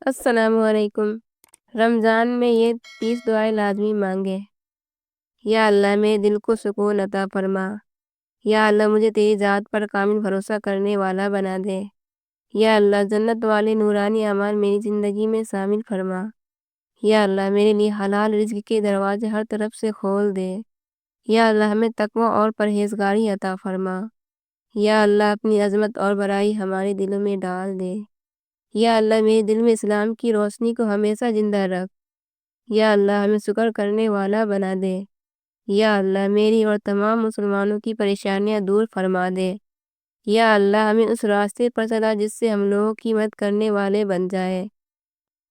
السلام علیکم۔ رمضان میں یہ 30 دعائیں لازمی مانگے۔ یا اللہ میرے دل کو سکون عطا فرما۔ یا اللہ مجھے تیری ذات پر کامل بھروسہ کرنے والا بنا دے۔ یا اللہ جنت والے نورانی اعمال میری زندگی میں شامل فرما۔ یا اللہ میرے لیے حلال رزق کے دروازے ہر طرف سے کھول دے۔ یا اللہ ہمیں تقوی اور پرہیزگاری عطا فرما۔ یا اللہ اپنی عظمت اور بڑائی ہمارے دلوں میں ڈال دے۔ یا اللہ میرے دل میں اسلام کی روشنی کو ہمیشہ زندہ رکھ۔ یا اللہ ہمیں شکر کرنے والا بنا دے۔ یا اللہ میری اور تمام مسلمانوں کی پریشانیاں دور فرما دے۔ یا اللہ ہمیں اس راستے پر چلا جس سے ہم لوگوں کی مدد کرنے والے بن جائے۔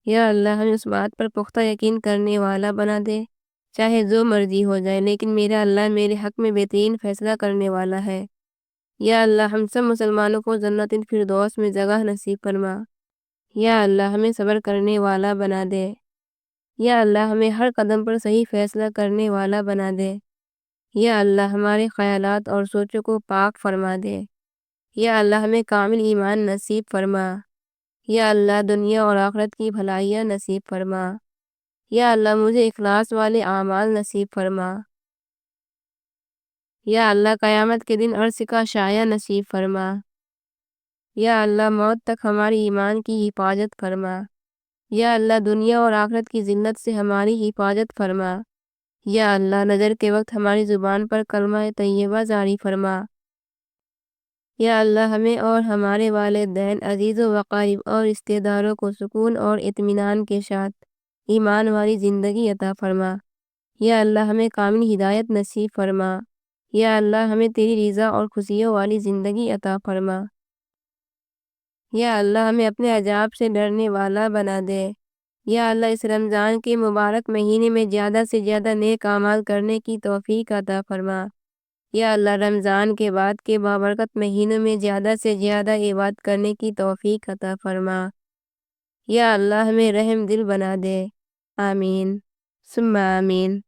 یا اللہ ہمیں اس بات پر پختہ یقین کرنے والا بنا دے چاہے جو مرضی ہو جائے لیکن میرا اللہ میرے حق میں بہترین فیصلہ کرنے والا ہے۔ یا اللہ ہم سب مسلمانوں کو جنت الفردوس میں جگہ نصیب فرما۔ یا اللہ ہمیں صبر کرنے والا بنا دے۔ یا اللہ ہمیں ہر قدم پر صحیح فیصلہ کرنے والا بنا دے۔ یا اللہ ہمارے خیالات اور سوچوں کو پاک فرما دے۔ یا اللہ ہمیں کامل ایمان نصیب فرما۔ یا اللہ دنیا اور آخرت کی بھلائیاں نصیب فرما۔ یا اللہ مجھے اخلاص والے اعمال نصیب فرما۔ یا اللہ قیامت کے دن عرش کا سایہ نصیب فرما۔ یا اللہ موت تک ہماری ایمان کی حفاظت فرما۔ یا اللہ دنیا اور آخرت کی ذلت سے ہماری حفاظت فرما۔ یا اللہ نظر کے وقت ہماری زبان پر کلمہ طیبہ جاری فرما۔ یا اللہ ہمیں اور ہمارے والدین عزیز و اقارب اور رشتہ داروں کو سکون اور اطمینان کے ساتھ ایمان والی زندگی عطا فرما۔ یا اللہ ہمیں کامل ہدایت نصیب فرما۔ یا اللہ ہمیں تیری رضا اور خوشیوں والی زندگی عطا فرما۔ یا اللہ ہمیں اپنے عذاب سے ڈرنے والا بنا دے۔ یا اللہ اس رمضان کے مبارک مہینے میں زیادہ سے زیادہ نیک اعمال کرنے کی توفیق عطا فرما۔ یا اللہ رمضان کے بعد کے بابرکت مہینوں میں زیادہ سے زیادہ عبادت کرنے کی توفیق عطا فرما۔ یا اللہ ہمیں رحم دل بنا دے۔ آمین ثم آمین۔